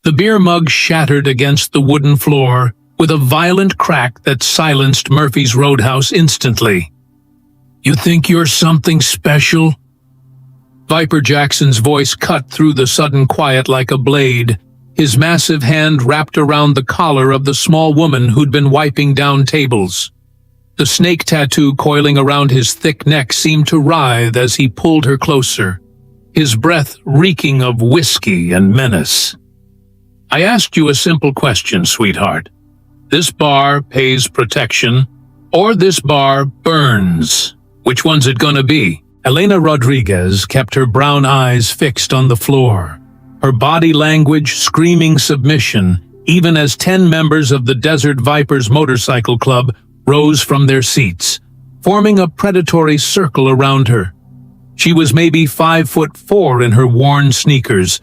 The beer mug shattered against the wooden floor with a violent crack that silenced Murphy's Roadhouse instantly. "You think you're something special?" Viper Jackson's voice cut through the sudden quiet like a blade, his massive hand wrapped around the collar of the small woman who'd been wiping down tables. The snake tattoo coiling around his thick neck seemed to writhe as he pulled her closer, his breath reeking of whiskey and menace. "I asked you a simple question, sweetheart. This bar pays protection, or this bar burns? Which one's it gonna be?" Elena Rodriguez kept her brown eyes fixed on the floor, her body language screaming submission, even as 10 members of the Desert Vipers Motorcycle Club rose from their seats, forming a predatory circle around her. She was maybe 5'4" in her worn sneakers,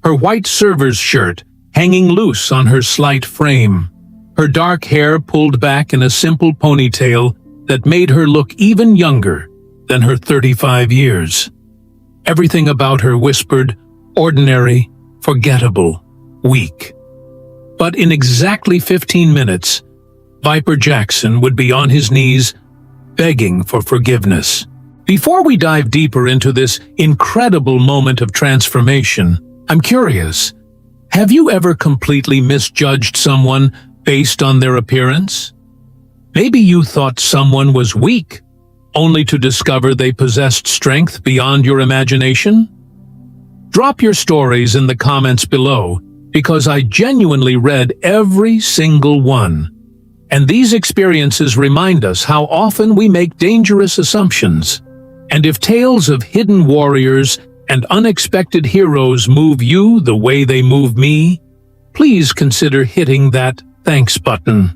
her white server's shirt hanging loose on her slight frame, her dark hair pulled back in a simple ponytail that made her look even younger than her 35 years. Everything about her whispered, ordinary, forgettable, weak. But in exactly 15 minutes, Viper Jackson would be on his knees, begging for forgiveness. Before we dive deeper into this incredible moment of transformation, I'm curious, have you ever completely misjudged someone based on their appearance? Maybe you thought someone was weak, only to discover they possessed strength beyond your imagination? Drop your stories in the comments below, because I genuinely read every single one. And these experiences remind us how often we make dangerous assumptions. And if tales of hidden warriors and unexpected heroes move you the way they move me, please consider hitting that thanks button.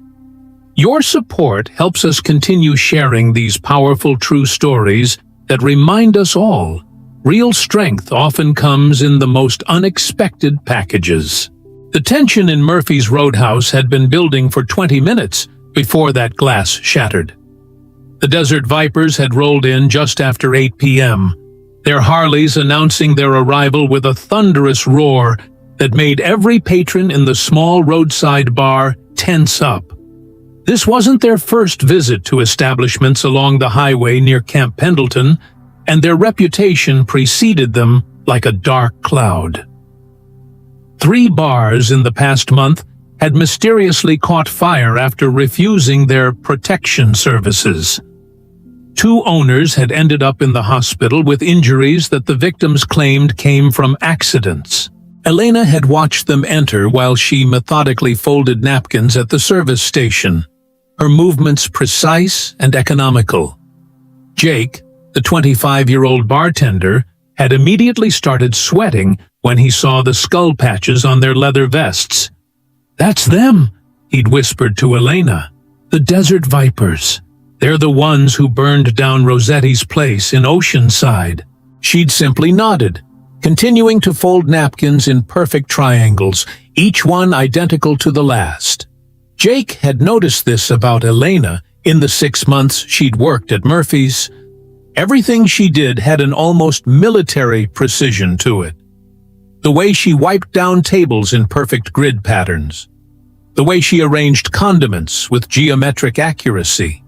Your support helps us continue sharing these powerful true stories that remind us all, real strength often comes in the most unexpected packages. The tension in Murphy's Roadhouse had been building for 20 minutes before that glass shattered. The Desert Vipers had rolled in just after 8 p.m., their Harleys announcing their arrival with a thunderous roar that made every patron in the small roadside bar tense up. This wasn't their first visit to establishments along the highway near Camp Pendleton, and their reputation preceded them like a dark cloud. 3 bars in the past month had mysteriously caught fire after refusing their protection services. 2 owners had ended up in the hospital with injuries that the victims claimed came from accidents. Elena had watched them enter while she methodically folded napkins at the service station, her movements precise and economical. Jake, the 25-year-old bartender, had immediately started sweating when he saw the skull patches on their leather vests. "That's them," he'd whispered to Elena. "The Desert Vipers. They're the ones who burned down Rossetti's place in Oceanside." She'd simply nodded, continuing to fold napkins in perfect triangles, each one identical to the last. Jake had noticed this about Elena in the 6 months she'd worked at Murphy's. Everything she did had an almost military precision to it. The way she wiped down tables in perfect grid patterns. The way she arranged condiments with geometric accuracy.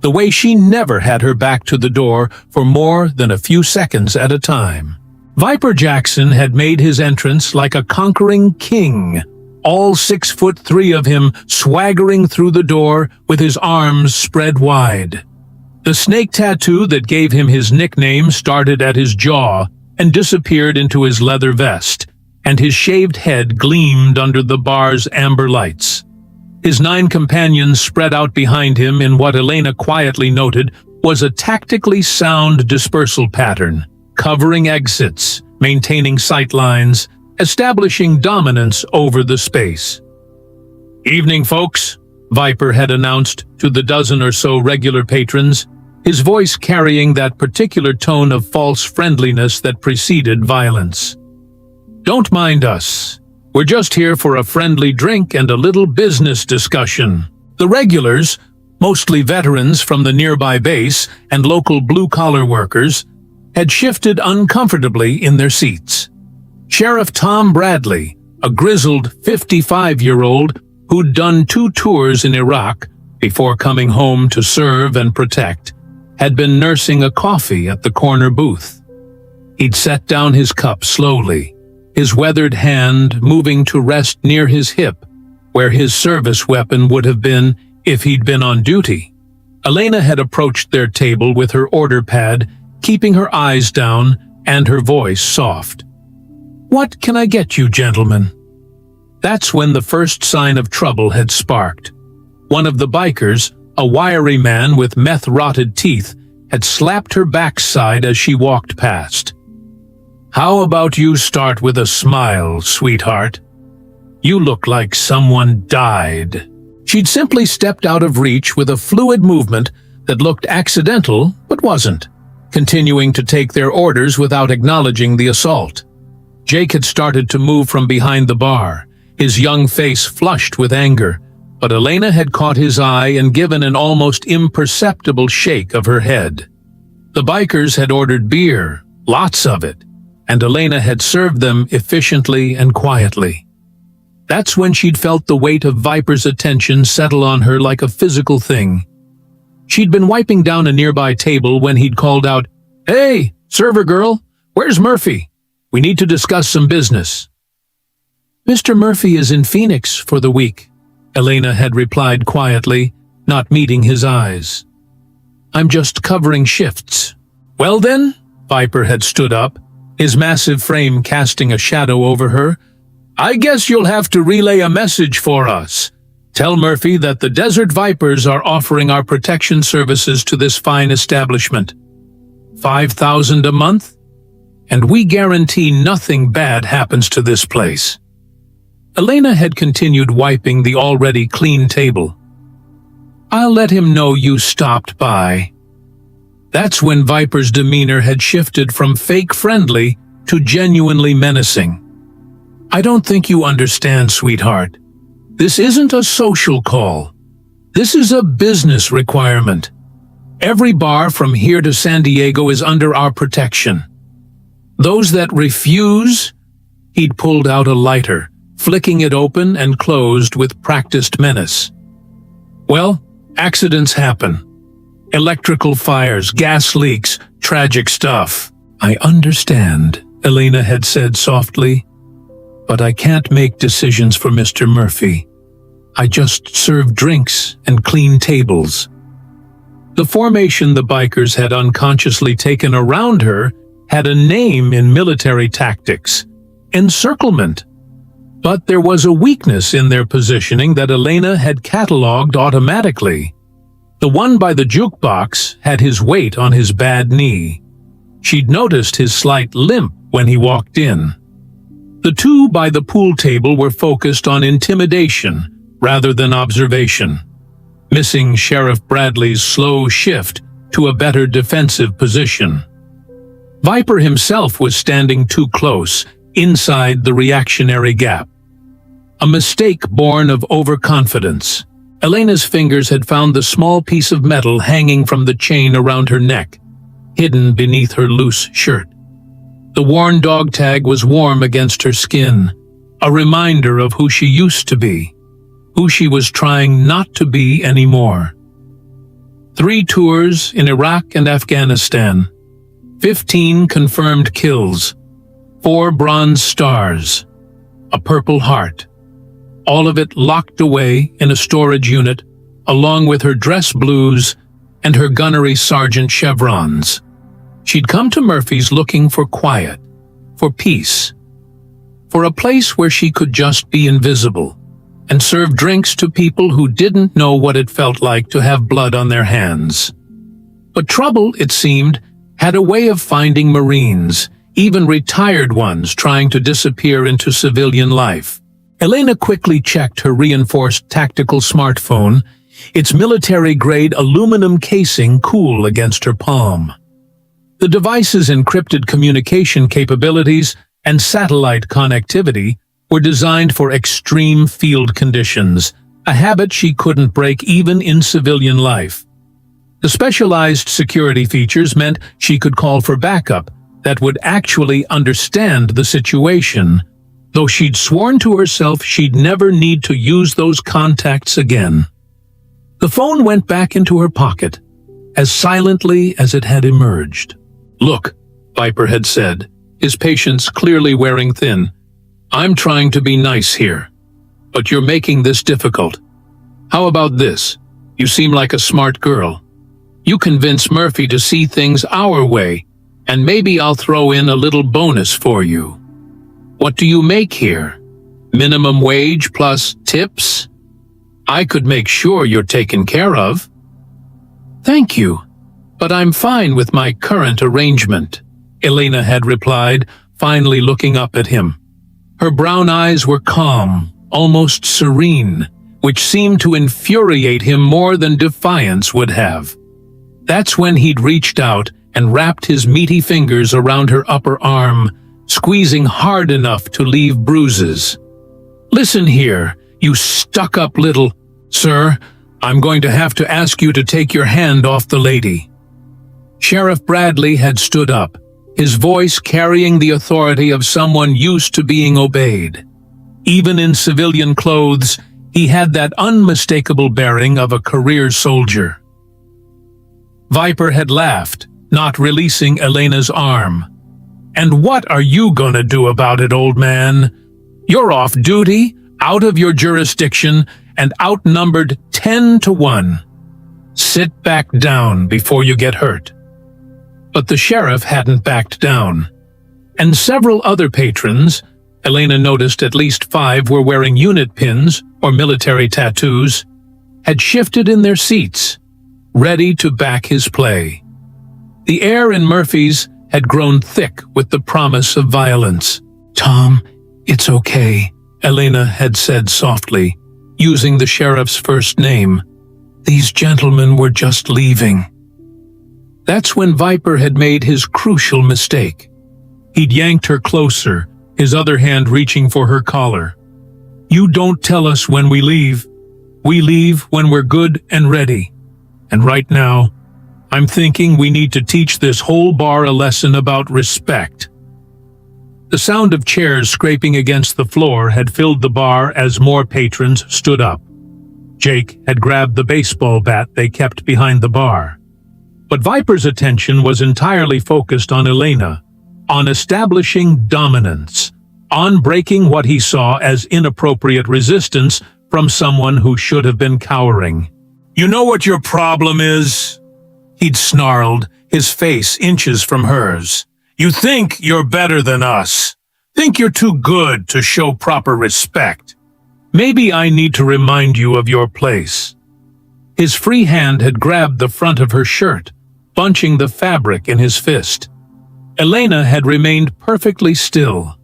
The way she never had her back to the door for more than a few seconds at a time. Viper Jackson had made his entrance like a conquering king, all 6'3" of him swaggering through the door with his arms spread wide. The snake tattoo that gave him his nickname started at his jaw and disappeared into his leather vest, and his shaved head gleamed under the bar's amber lights. His 9 companions spread out behind him in what Elena quietly noted was a tactically sound dispersal pattern, covering exits, maintaining sight lines, establishing dominance over the space. "Evening, folks," Viper had announced to the dozen or so regular patrons, his voice carrying that particular tone of false friendliness that preceded violence. "Don't mind us. We're just here for a friendly drink and a little business discussion." The regulars, mostly veterans from the nearby base and local blue-collar workers, had shifted uncomfortably in their seats. Sheriff Tom Bradley, a grizzled 55-year-old who'd done 2 tours in Iraq before coming home to serve and protect, had been nursing a coffee at the corner booth. He'd set down his cup slowly, his weathered hand moving to rest near his hip, where his service weapon would have been if he'd been on duty. Elena had approached their table with her order pad, keeping her eyes down and her voice soft. "What can I get you, gentlemen?" That's when the first sign of trouble had sparked. One of the bikers, a wiry man with meth-rotted teeth, had slapped her backside as she walked past. "How about you start with a smile, sweetheart? You look like someone died." She'd simply stepped out of reach with a fluid movement that looked accidental but wasn't, continuing to take their orders without acknowledging the assault. Jake had started to move from behind the bar, his young face flushed with anger, but Elena had caught his eye and given an almost imperceptible shake of her head. The bikers had ordered beer, lots of it, and Elena had served them efficiently and quietly. That's when she'd felt the weight of Viper's attention settle on her like a physical thing. She'd been wiping down a nearby table when he'd called out, "Hey, server girl, where's Murphy? We need to discuss some business." "Mr. Murphy is in Phoenix for the week," Elena had replied quietly, not meeting his eyes. "I'm just covering shifts." "Well then," Viper had stood up, his massive frame casting a shadow over her, "I guess you'll have to relay a message for us. Tell Murphy that the Desert Vipers are offering our protection services to this fine establishment. 5,000 a month? And we guarantee nothing bad happens to this place." Elena had continued wiping the already clean table. "I'll let him know you stopped by." That's when Viper's demeanor had shifted from fake friendly to genuinely menacing. "I don't think you understand, sweetheart. This isn't a social call. This is a business requirement. Every bar from here to San Diego is under our protection. Those that refuse..." He'd pulled out a lighter, flicking it open and closed with practiced menace. "Well, accidents happen. Electrical fires, gas leaks, tragic stuff." "I understand," Elena had said softly, "but I can't make decisions for Mr. Murphy. I just serve drinks and clean tables." The formation the bikers had unconsciously taken around her had a name in military tactics: encirclement. But there was a weakness in their positioning that Elena had catalogued automatically. The one by the jukebox had his weight on his bad knee. She'd noticed his slight limp when he walked in. The two by the pool table were focused on intimidation rather than observation, missing Sheriff Bradley's slow shift to a better defensive position. Viper himself was standing too close, inside the reactionary gap. A mistake born of overconfidence. Elena's fingers had found the small piece of metal hanging from the chain around her neck, hidden beneath her loose shirt. The worn dog tag was warm against her skin, a reminder of who she used to be, who she was trying not to be anymore. 3 tours in Iraq and Afghanistan, 15 confirmed kills, 4 bronze stars, a Purple Heart. All of it locked away in a storage unit, along with her dress blues and her gunnery sergeant chevrons. She'd come to Murphy's looking for quiet, for peace, for a place where she could just be invisible and serve drinks to people who didn't know what it felt like to have blood on their hands. But trouble, it seemed, had a way of finding Marines, even retired ones trying to disappear into civilian life. Elena quickly checked her reinforced tactical smartphone, its military-grade aluminum casing cool against her palm. The device's encrypted communication capabilities and satellite connectivity were designed for extreme field conditions, a habit she couldn't break even in civilian life. The specialized security features meant she could call for backup that would actually understand the situation, though she'd sworn to herself she'd never need to use those contacts again. The phone went back into her pocket, as silently as it had emerged. "Look," Viper had said, his patience clearly wearing thin. "I'm trying to be nice here, but you're making this difficult. How about this? You seem like a smart girl. You convince Murphy to see things our way, and maybe I'll throw in a little bonus for you. What do you make here? Minimum wage plus tips? I could make sure you're taken care of." "Thank you, but I'm fine with my current arrangement," Elena had replied, finally looking up at him. Her brown eyes were calm, almost serene, which seemed to infuriate him more than defiance would have. That's when he'd reached out and wrapped his meaty fingers around her upper arm, squeezing hard enough to leave bruises. "Listen here, you stuck-up little— Sir, I'm going to have to ask you to take your hand off the lady." Sheriff Bradley had stood up, his voice carrying the authority of someone used to being obeyed. Even in civilian clothes, he had that unmistakable bearing of a career soldier. Viper had laughed, not releasing Elena's arm. "And what are you gonna do about it, old man? You're off duty, out of your jurisdiction, and outnumbered 10-1. Sit back down before you get hurt." But the sheriff hadn't backed down. And several other patrons— Elena noticed at least 5 were wearing unit pins or military tattoos— had shifted in their seats, ready to back his play. The air in Murphy's had grown thick with the promise of violence. "Tom, it's okay," Elena had said softly, using the sheriff's first name. "These gentlemen were just leaving." That's when Viper had made his crucial mistake. He'd yanked her closer, his other hand reaching for her collar. "You don't tell us when we leave. We leave when we're good and ready. And right now, I'm thinking we need to teach this whole bar a lesson about respect." The sound of chairs scraping against the floor had filled the bar as more patrons stood up. Jake had grabbed the baseball bat they kept behind the bar. But Viper's attention was entirely focused on Elena, on establishing dominance, on breaking what he saw as inappropriate resistance from someone who should have been cowering. "You know what your problem is?" He'd snarled, his face inches from hers. "You think you're better than us. Think you're too good to show proper respect. Maybe I need to remind you of your place." His free hand had grabbed the front of her shirt, bunching the fabric in his fist. Elena had remained perfectly still,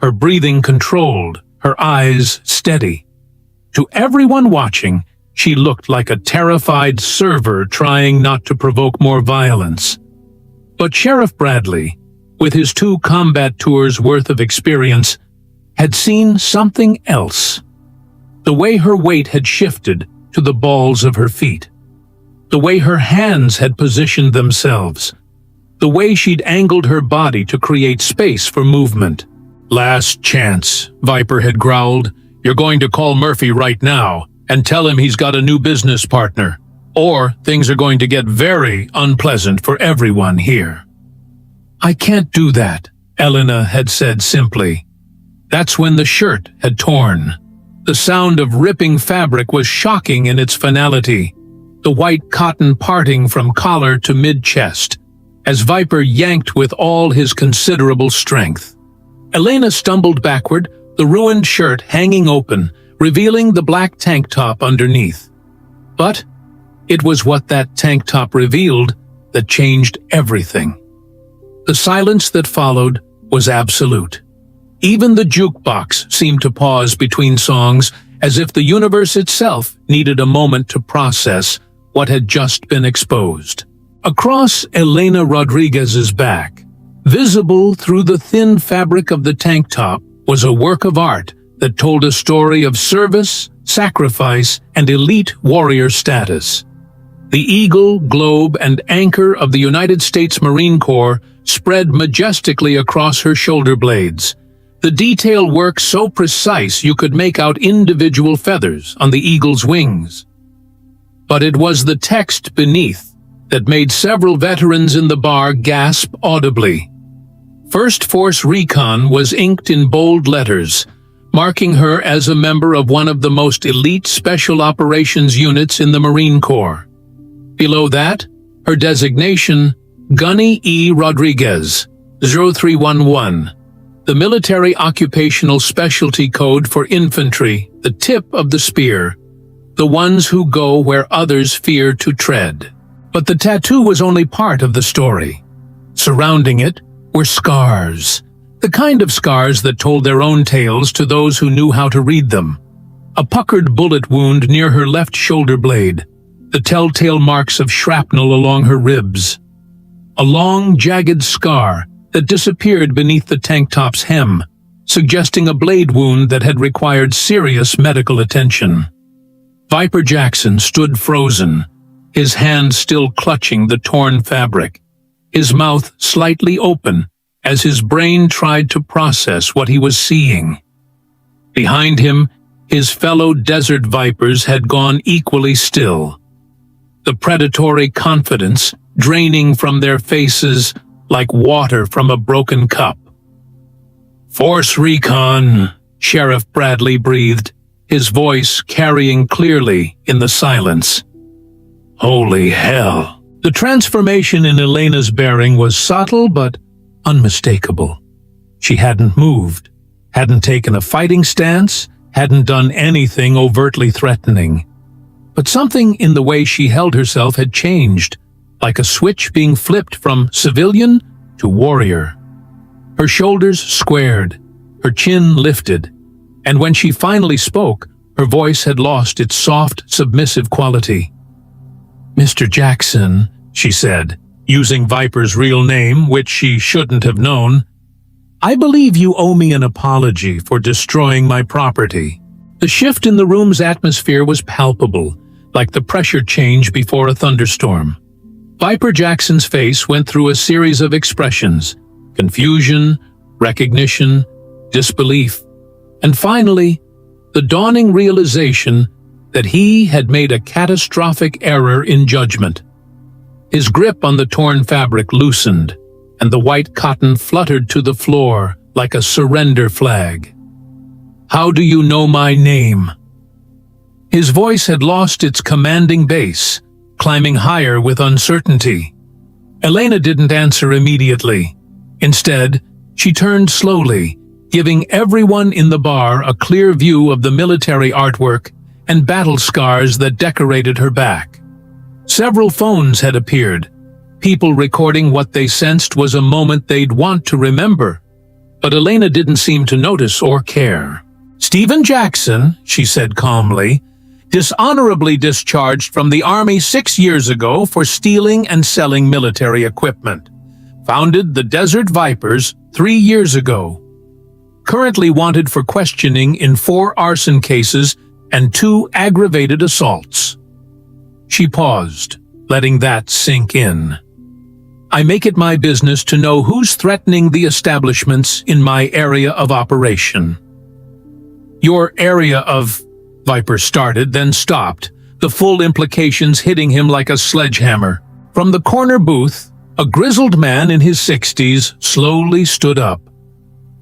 her breathing controlled, her eyes steady. To everyone watching, she looked like a terrified server trying not to provoke more violence. But Sheriff Bradley, with his 2 combat tours worth of experience, had seen something else. The way her weight had shifted to the balls of her feet. The way her hands had positioned themselves. The way she'd angled her body to create space for movement. "Last chance," Viper had growled. "You're going to call Murphy right now and tell him he's got a new business partner, or things are going to get very unpleasant for everyone here." "I can't do that," Elena had said simply. That's when the shirt had torn. The sound of ripping fabric was shocking in its finality, the white cotton parting from collar to mid-chest, as Viper yanked with all his considerable strength. Elena stumbled backward, the ruined shirt hanging open, revealing the black tank top underneath. But it was what that tank top revealed that changed everything. The silence that followed was absolute. Even the jukebox seemed to pause between songs, as if the universe itself needed a moment to process what had just been exposed. Across Elena Rodriguez's back, visible through the thin fabric of the tank top, was a work of art that told a story of service, sacrifice, and elite warrior status. The eagle, globe, and anchor of the United States Marine Corps spread majestically across her shoulder blades, The detail work so precise you could make out individual feathers on the eagle's wings. But it was the text beneath that made several veterans in the bar gasp audibly. First Force Recon was inked in bold letters, marking her as a member of one of the most elite special operations units in the Marine Corps. Below that, her designation, Gunny E. Rodriguez, 0311, the military occupational specialty code for infantry, the tip of the spear, the ones who go where others fear to tread. But the tattoo was only part of the story. Surrounding it were scars, the kind of scars that told their own tales to those who knew how to read them. A puckered bullet wound near her left shoulder blade, the telltale marks of shrapnel along her ribs. A long, jagged scar that disappeared beneath the tank top's hem, suggesting a blade wound that had required serious medical attention. Viper Jackson stood frozen, his hand still clutching the torn fabric, his mouth slightly open as his brain tried to process what he was seeing. Behind him, his fellow desert vipers had gone equally still, the predatory confidence draining from their faces like water from a broken cup. "Force Recon," Sheriff Bradley breathed, his voice carrying clearly in the silence. Holy hell! The transformation in Elena's bearing was subtle but unmistakable. She hadn't moved, hadn't taken a fighting stance, hadn't done anything overtly threatening. But something in the way she held herself had changed, like a switch being flipped from civilian to warrior. Her shoulders squared, her chin lifted, and when she finally spoke, her voice had lost its soft, submissive quality. "Mr. Jackson," she said, using Viper's real name, which she shouldn't have known, "I believe you owe me an apology for destroying my property." The shift in the room's atmosphere was palpable, like the pressure change before a thunderstorm. Viper Jackson's face went through a series of expressions: confusion, recognition, disbelief, and finally, the dawning realization that he had made a catastrophic error in judgment. His grip on the torn fabric loosened, and the white cotton fluttered to the floor like a surrender flag. "How do you know my name?" His voice had lost its commanding bass, climbing higher with uncertainty. Elena didn't answer immediately. Instead, she turned slowly, giving everyone in the bar a clear view of the military artwork and battle scars that decorated her back. Several phones had appeared, people recording what they sensed was a moment they'd want to remember. But Elena didn't seem to notice or care. "Stephen Jackson," she said calmly, "dishonorably discharged from the Army 6 years ago for stealing and selling military equipment. Founded the Desert Vipers 3 years ago. Currently wanted for questioning in 4 arson cases and 2 aggravated assaults." She paused, letting that sink in. "I make it my business to know who's threatening the establishments in my area of operation." "Your area of—" Viper started, then stopped, the full implications hitting him like a sledgehammer. From the corner booth, a grizzled man in his 60s slowly stood up.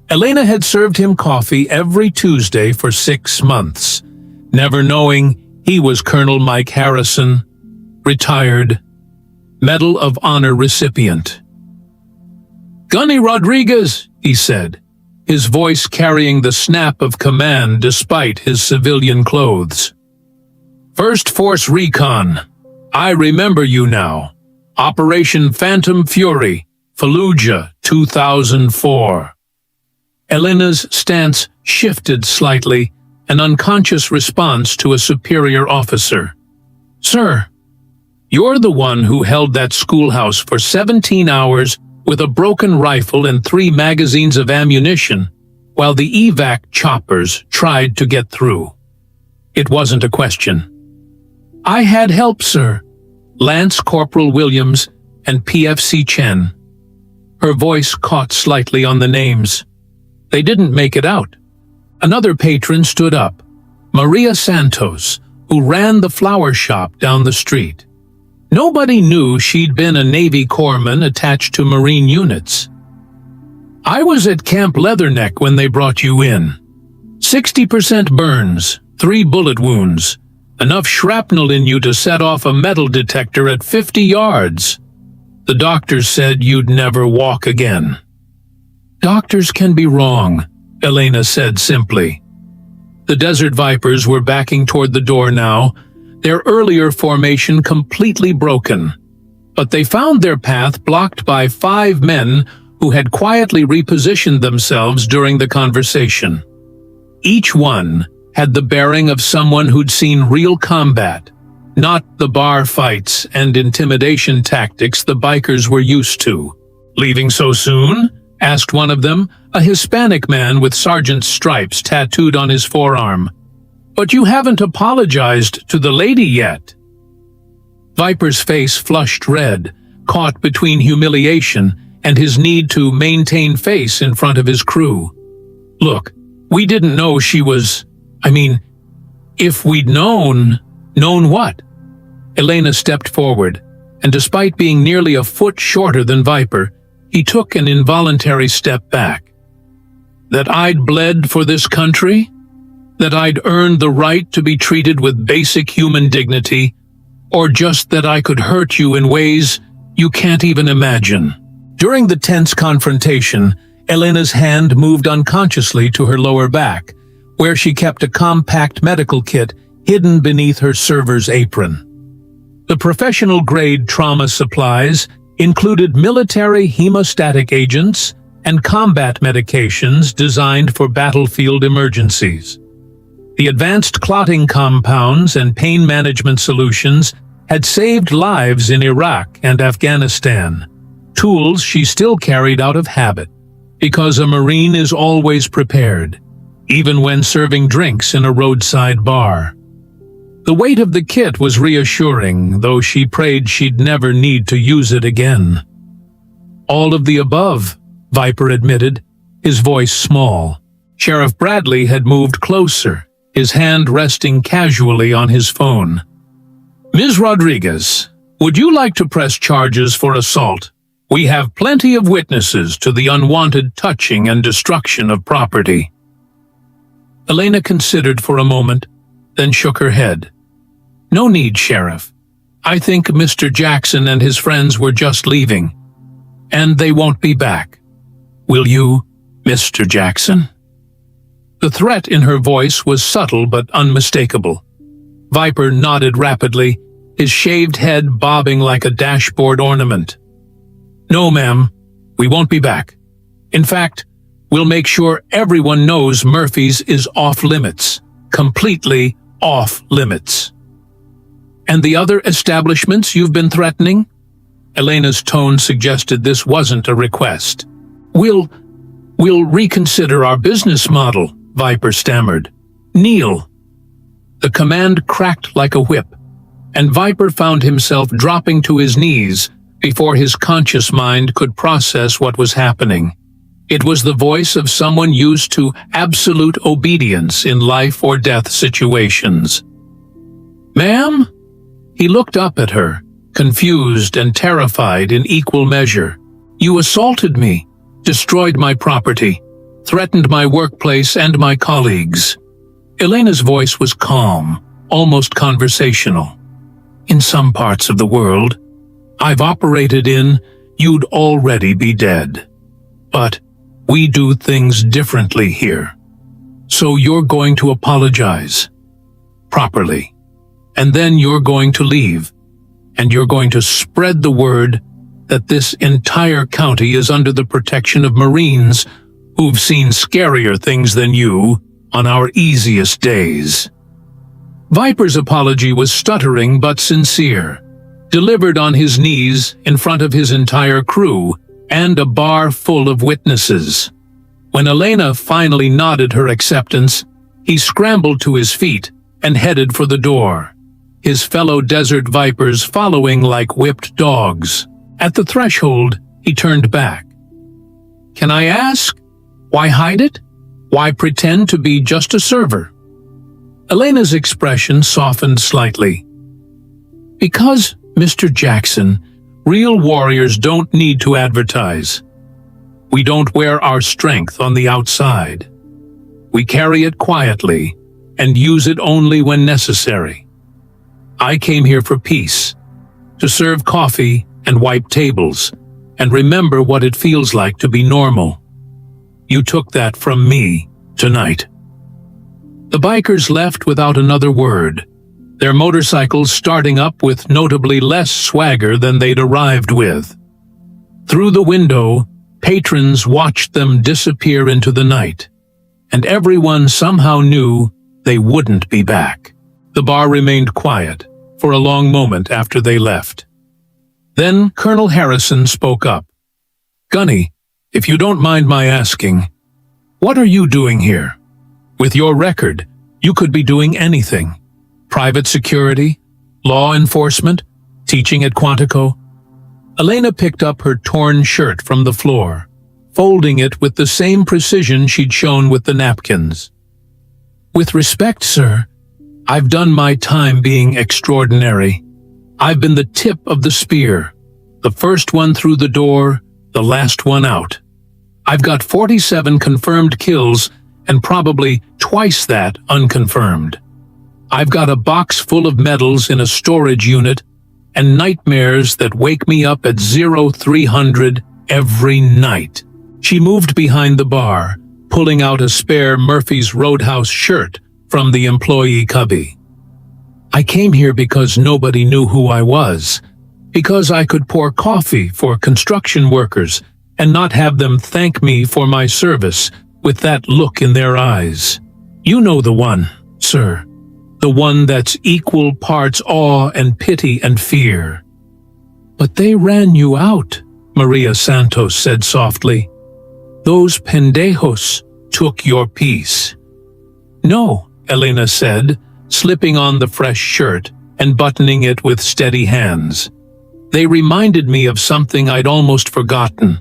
Elena had served him coffee every Tuesday for 6 months, never knowing he was Colonel Mike Harrison, retired, Medal of Honor recipient. "Gunny Rodriguez," he said, his voice carrying the snap of command despite his civilian clothes. "First Force Recon. I remember you now. Operation Phantom Fury, Fallujah, 2004. Elena's stance shifted slightly, an unconscious response to a superior officer. "Sir, you're the one who held that schoolhouse for 17 hours with a broken rifle and 3 magazines of ammunition, while the evac choppers tried to get through." It wasn't a question. "I had help, sir. Lance Corporal Williams and PFC Chen." Her voice caught slightly on the names. They didn't make it out. Another patron stood up, Maria Santos, who ran the flower shop down the street. Nobody knew she'd been a Navy corpsman attached to Marine units. "I was at Camp Leatherneck when they brought you in. 60% burns, 3 bullet wounds, enough shrapnel in you to set off a metal detector at 50 yards. The doctors said you'd never walk again." "Doctors can be wrong," Elena said simply. The Desert Vipers were backing toward the door now, their earlier formation completely broken. But they found their path blocked by 5 men who had quietly repositioned themselves during the conversation. Each one had the bearing of someone who'd seen real combat, not the bar fights and intimidation tactics the bikers were used to. "Leaving so soon?" asked one of them, a Hispanic man with sergeant's stripes tattooed on his forearm. "But you haven't apologized to the lady yet." Viper's face flushed red, caught between humiliation and his need to maintain face in front of his crew. "Look, we didn't know she was... if we'd known..." "Known what?" Elena stepped forward, and despite being nearly a foot shorter than Viper, he took an involuntary step back. "That I'd bled for this country? That I'd earned the right to be treated with basic human dignity? Or just that I could hurt you in ways you can't even imagine?" During the tense confrontation, Elena's hand moved unconsciously to her lower back, where she kept a compact medical kit hidden beneath her server's apron. The professional-grade trauma supplies included military hemostatic agents and combat medications designed for battlefield emergencies. The advanced clotting compounds and pain management solutions had saved lives in Iraq and Afghanistan, tools she still carried out of habit, because a Marine is always prepared, even when serving drinks in a roadside bar. The weight of the kit was reassuring, though she prayed she'd never need to use it again. "All of the above," Viper admitted, his voice small. Sheriff Bradley had moved closer, his hand resting casually on his phone. "Ms. Rodriguez, would you like to press charges for assault? We have plenty of witnesses to the unwanted touching and destruction of property." Elena considered for a moment, then shook her head. "No need, Sheriff. I think Mr. Jackson and his friends were just leaving, and they won't be back. Will you, Mr. Jackson?" The threat in her voice was subtle but unmistakable. Viper nodded rapidly, his shaved head bobbing like a dashboard ornament. "No, ma'am, we won't be back. In fact, we'll make sure everyone knows Murphy's is off-limits, completely off-limits." "And the other establishments you've been threatening?" Elena's tone suggested this wasn't a request. We'll reconsider our business model," Viper stammered. "Kneel." The command cracked like a whip, and Viper found himself dropping to his knees before his conscious mind could process what was happening. It was the voice of someone used to absolute obedience in life-or-death situations. "Ma'am?" He looked up at her, confused and terrified in equal measure. "You assaulted me, destroyed my property, threatened my workplace and my colleagues." Elena's voice was calm, almost conversational. "In some parts of the world I've operated in, you'd already be dead. But we do things differently here. So you're going to apologize. Properly. And then you're going to leave. And you're going to spread the word that this entire county is under the protection of Marines who've seen scarier things than you on our easiest days." Viper's apology was stuttering but sincere, delivered on his knees in front of his entire crew and a bar full of witnesses. When Elena finally nodded her acceptance, he scrambled to his feet and headed for the door, his fellow Desert Vipers following like whipped dogs. At the threshold, he turned back. "Can I ask?" Why hide it? Why pretend to be just a server? Elena's expression softened slightly. Because, Mr. Jackson, real warriors don't need to advertise. We don't wear our strength on the outside. We carry it quietly and use it only when necessary. I came here for peace, to serve coffee and wipe tables, and remember what it feels like to be normal. You took that from me tonight. The bikers left without another word, their motorcycles starting up with notably less swagger than they'd arrived with. Through the window, patrons watched them disappear into the night, and everyone somehow knew they wouldn't be back. The bar remained quiet for a long moment after they left. Then Colonel Harrison spoke up. "Gunny, if you don't mind my asking, what are you doing here? With your record, you could be doing anything. Private security, law enforcement, teaching at Quantico." Elena picked up her torn shirt from the floor, folding it with the same precision she'd shown with the napkins. "With respect, sir, I've done my time being extraordinary. I've been the tip of the spear, the first one through the door, the last one out. I've got 47 confirmed kills and probably twice that unconfirmed. I've got a box full of medals in a storage unit and nightmares that wake me up at 0300 every night." She moved behind the bar, pulling out a spare Murphy's Roadhouse shirt from the employee cubby. "I came here because nobody knew who I was, because I could pour coffee for construction workers and not have them thank me for my service with that look in their eyes. You know the one, sir. The one that's equal parts awe and pity and fear." "But they ran you out," Maria Santos said softly. "Those pendejos took your peace." "No," Elena said, slipping on the fresh shirt and buttoning it with steady hands. "They reminded me of something I'd almost forgotten.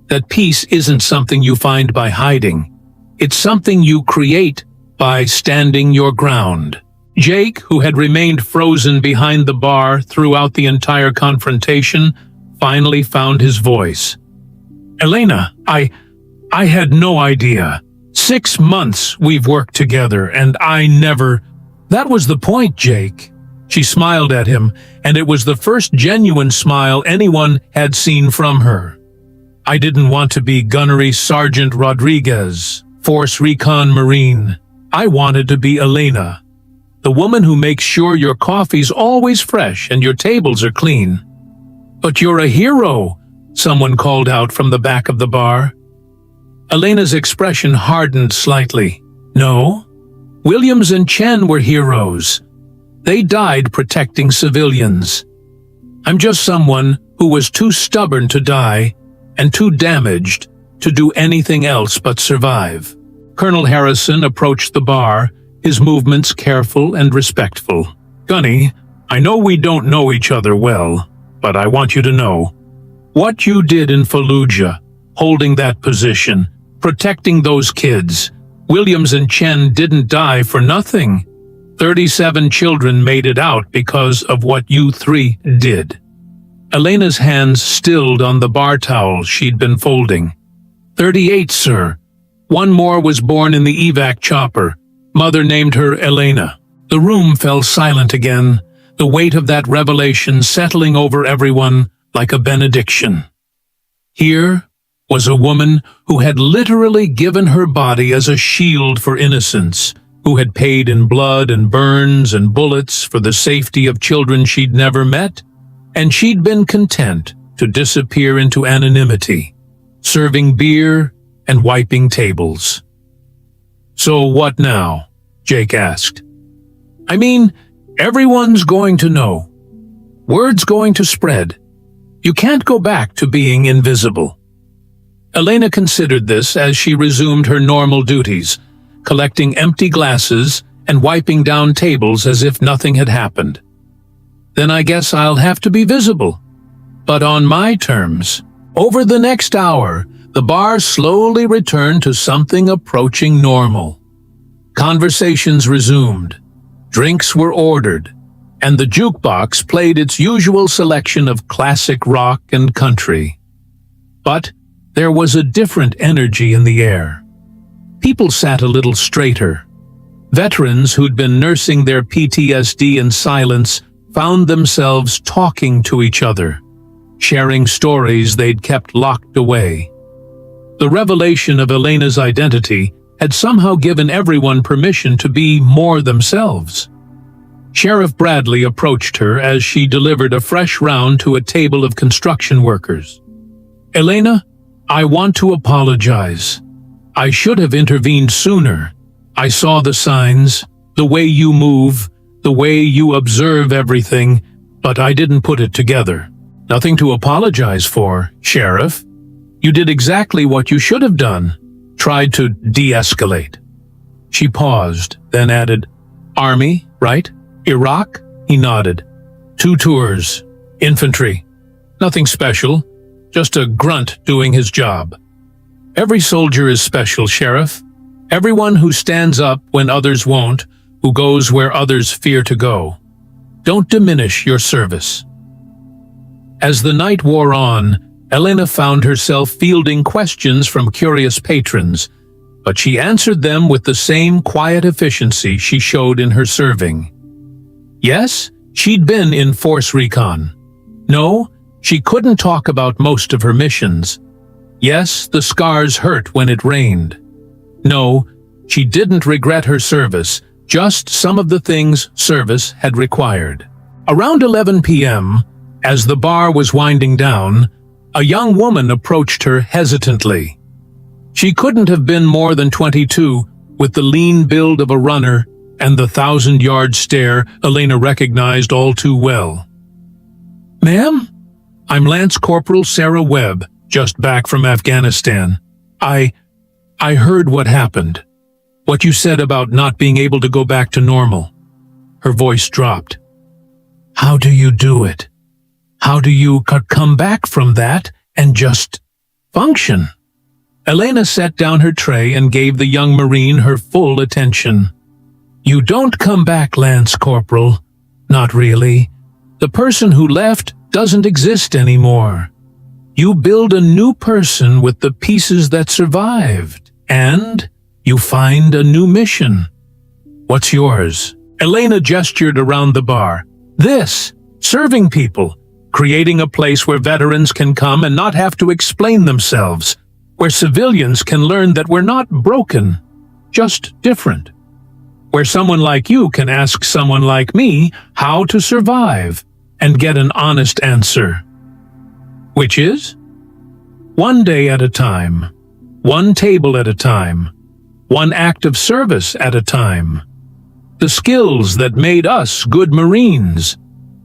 That peace isn't something you find by hiding. It's something you create by standing your ground." Jake, who had remained frozen behind the bar throughout the entire confrontation, finally found his voice. "Elena, I had no idea. 6 months we've worked together, and I never—" "That was the point, Jake." She smiled at him, and it was the first genuine smile anyone had seen from her. "I didn't want to be Gunnery Sergeant Rodriguez, Force Recon Marine. I wanted to be Elena, the woman who makes sure your coffee's always fresh and your tables are clean." "But you're a hero," someone called out from the back of the bar. Elena's expression hardened slightly. "No, Williams and Chen were heroes. They died protecting civilians. I'm just someone who was too stubborn to die and too damaged to do anything else but survive." Colonel Harrison approached the bar, his movements careful and respectful. "Gunny, I know we don't know each other well, but I want you to know. What you did in Fallujah, holding that position, protecting those kids, Williams and Chen didn't die for nothing. 37 children made it out because of what you three did." Elena's hands stilled on the bar towel she'd been folding. 38, sir. One more was born in the evac chopper. Mother named her Elena." The room fell silent again, the weight of that revelation settling over everyone like a benediction. Here was a woman who had literally given her body as a shield for innocence, who had paid in blood and burns and bullets for the safety of children she'd never met, and she'd been content to disappear into anonymity, serving beer and wiping tables. "So what now?" Jake asked. "I mean, everyone's going to know. Word's going to spread. You can't go back to being invisible." Elena considered this as she resumed her normal duties, collecting empty glasses and wiping down tables as if nothing had happened. "Then I guess I'll have to be visible, but on my terms. Over the next hour, the bar slowly returned to something approaching normal. Conversations resumed, drinks were ordered, and the jukebox played its usual selection of classic rock and country. But there was a different energy in the air. People sat a little straighter. Veterans who'd been nursing their PTSD in silence found themselves talking to each other, sharing stories they'd kept locked away. The revelation of Elena's identity had somehow given everyone permission to be more themselves. Sheriff Bradley approached her as she delivered a fresh round to a table of construction workers. "Elena, I want to apologize. I should have intervened sooner. I saw the signs, the way you move, the way you observe everything, but I didn't put it together." "Nothing to apologize for, Sheriff. You did exactly what you should have done, tried to de-escalate." She paused, then added, "Army, right? Iraq?" He nodded. "2 tours. Infantry. Nothing special, just a grunt doing his job." "Every soldier is special, Sheriff. Everyone who stands up when others won't, who goes where others fear to go. Don't diminish your service." As the night wore on, Elena found herself fielding questions from curious patrons, but she answered them with the same quiet efficiency she showed in her serving. Yes, she'd been in Force Recon. No, she couldn't talk about most of her missions. Yes, the scars hurt when it rained. No, she didn't regret her service, just some of the things service had required. Around 11 p.m., as the bar was winding down, a young woman approached her hesitantly. She couldn't have been more than 22, with the lean build of a runner and the 1,000-yard stare Elena recognized all too well. "Ma'am, I'm Lance Corporal Sarah Webb, just back from Afghanistan. I heard what happened. What you said about not being able to go back to normal." Her voice dropped. "How do you do it? How do you come back from that and just function?" Elena set down her tray and gave the young Marine her full attention. "You don't come back, Lance Corporal. Not really. The person who left doesn't exist anymore. You build a new person with the pieces that survived, and you find a new mission. What's yours?" Elena gestured around the bar. "This, serving people, creating a place where veterans can come and not have to explain themselves, where civilians can learn that we're not broken, just different. Where someone like you can ask someone like me how to survive and get an honest answer. Which is? One day at a time, one table at a time, one act of service at a time. The skills that made us good Marines: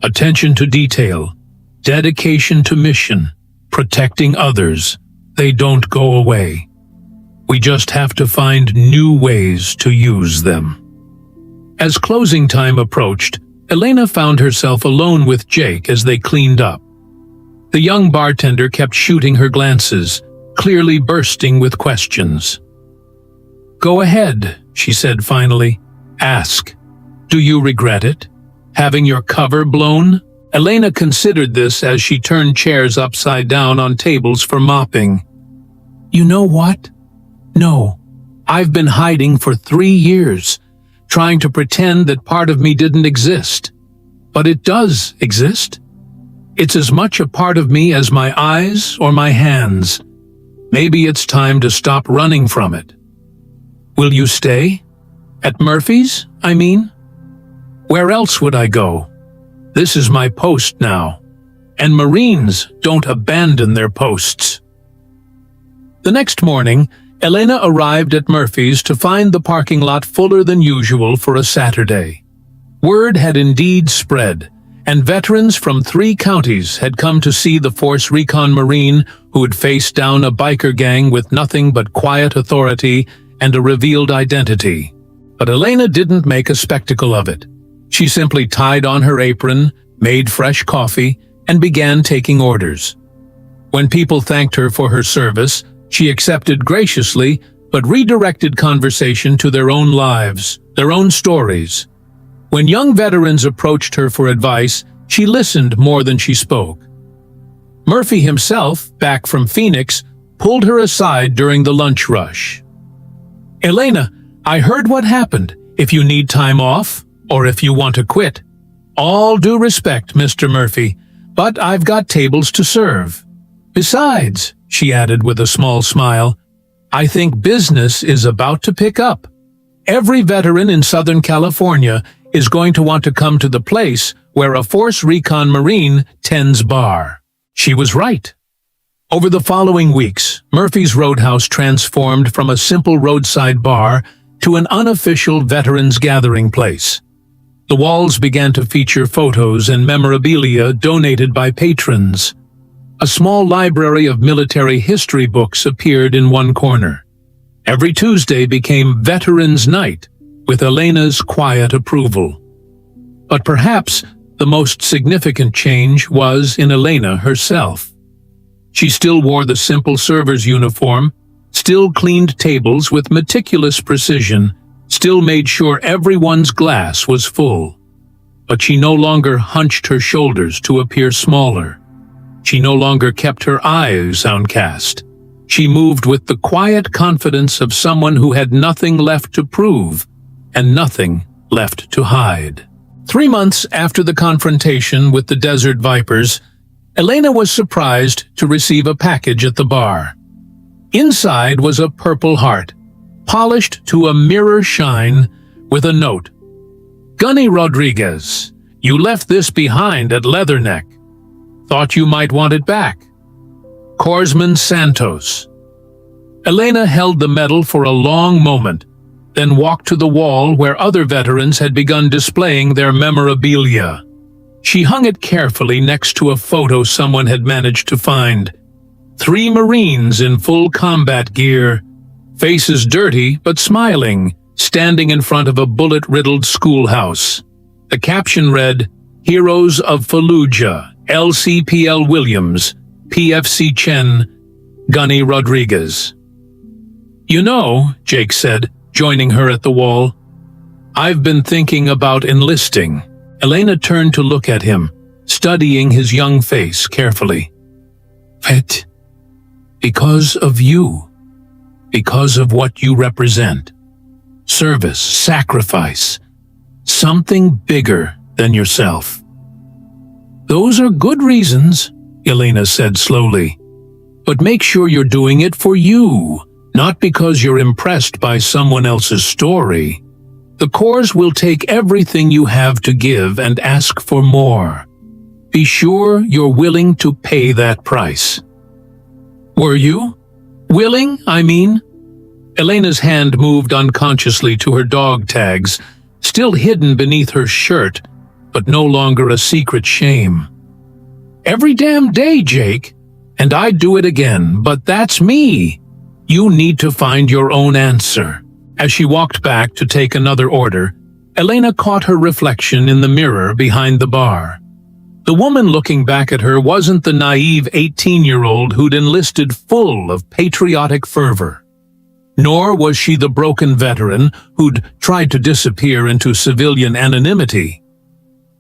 attention to detail, dedication to mission, protecting others. They don't go away. We just have to find new ways to use them." As closing time approached, Elena found herself alone with Jake as they cleaned up. The young bartender kept shooting her glances, clearly bursting with questions. "Go ahead," she said finally. "Ask. Do you regret it? Having your cover blown?" Elena considered this as she turned chairs upside down on tables for mopping. "You know what? No. I've been hiding for 3 years, trying to pretend that part of me didn't exist. But it does exist. It's as much a part of me as my eyes or my hands. Maybe it's time to stop running from it." "Will you stay? At Murphy's, I mean? Where else would I go? This is my post now, and Marines don't abandon their posts." The next morning, Elena arrived at Murphy's to find the parking lot fuller than usual for a Saturday. Word had indeed spread, and veterans from 3 counties had come to see the Force Recon Marine who had faced down a biker gang with nothing but quiet authority and a revealed identity. But Elena didn't make a spectacle of it. She simply tied on her apron, made fresh coffee, and began taking orders. When people thanked her for her service, She accepted graciously, but redirected conversation to their own lives, their own stories. When young veterans approached her for advice, she listened more than she spoke. Murphy himself, back from Phoenix, pulled her aside during the lunch rush. "Elena, I heard what happened. If you need time off, or if you want to quit. All due respect, Mr. Murphy, but I've got tables to serve. Besides," she added with a small smile, "I think business is about to pick up. Every veteran in Southern California is going to want to come to the place where a Force Recon Marine tends bar." She was right. Over the following weeks, Murphy's Roadhouse transformed from a simple roadside bar to an unofficial veterans gathering place. The walls began to feature photos and memorabilia donated by patrons. A small library of military history books appeared in one corner. Every Tuesday became Veterans Night, with Elena's quiet approval. But perhaps the most significant change was in Elena herself. She still wore the simple server's uniform, still cleaned tables with meticulous precision, still made sure everyone's glass was full. But she no longer hunched her shoulders to appear smaller. She no longer kept her eyes downcast. She moved with the quiet confidence of someone who had nothing left to prove and nothing left to hide. 3 months after the confrontation with the Desert Vipers, Elena was surprised to receive a package at the bar. Inside was a purple heart, polished to a mirror shine, with a note. "Gunny Rodriguez, you left this behind at Leatherneck. Thought you might want it back. Corsman Santos." Elena held the medal for a long moment, then walked to the wall where other veterans had begun displaying their memorabilia. She hung it carefully next to a photo someone had managed to find. 3 Marines in full combat gear, faces dirty but smiling, standing in front of a bullet-riddled schoolhouse. The caption read, "Heroes of Fallujah, LCPL Williams, PFC Chen, Gunny Rodriguez." "You know," Jake said, joining her at the wall, "I've been thinking about enlisting." Elena turned to look at him, studying his young face carefully. "But because of you, because of what you represent. Service, sacrifice, something bigger than yourself." "Those are good reasons," Elena said slowly. "But make sure you're doing it for you, not because you're impressed by someone else's story. The Corps will take everything you have to give and ask for more. Be sure you're willing to pay that price." "Were you? Willing, I mean?" Elena's hand moved unconsciously to her dog tags, still hidden beneath her shirt, but no longer a secret shame. "Every damn day, Jake. And I'd do it again, but that's me. You need to find your own answer." As she walked back to take another order, Elena caught her reflection in the mirror behind the bar. The woman looking back at her wasn't the naive 18-year-old who'd enlisted full of patriotic fervor. Nor was she the broken veteran who'd tried to disappear into civilian anonymity.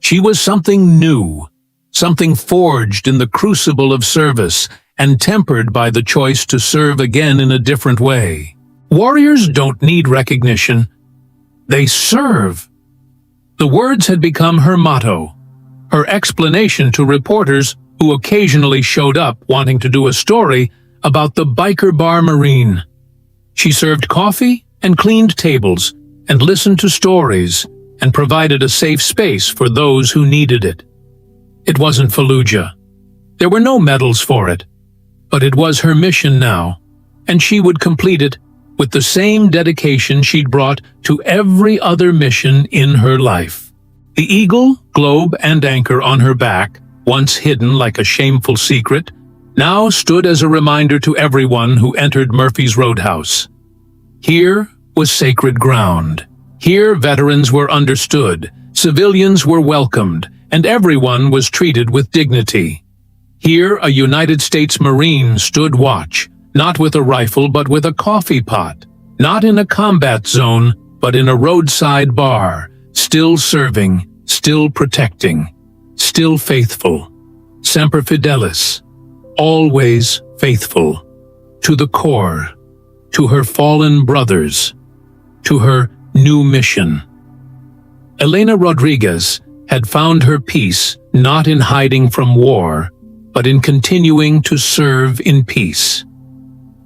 She was something new, something forged in the crucible of service and tempered by the choice to serve again in a different way. Warriors don't need recognition. They serve. The words had become her motto, her explanation to reporters who occasionally showed up wanting to do a story about the Biker Bar Marine. She served coffee and cleaned tables and listened to stories and provided a safe space for those who needed it. It wasn't Fallujah. There were no medals for it. But it was her mission now, and she would complete it with the same dedication she'd brought to every other mission in her life. The eagle, globe, and anchor on her back, once hidden like a shameful secret, now stood as a reminder to everyone who entered Murphy's Roadhouse. Here was sacred ground. Here veterans were understood, civilians were welcomed, and everyone was treated with dignity. Here a United States Marine stood watch, Not with a rifle, but with a coffee pot. Not in a combat zone, but in a roadside bar. Still serving, still protecting, still faithful. Semper Fidelis. Always faithful. To the core. To her fallen brothers. To her new mission. Elena Rodriguez had found her peace not in hiding from war, but in continuing to serve in peace.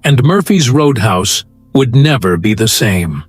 And Murphy's Roadhouse would never be the same.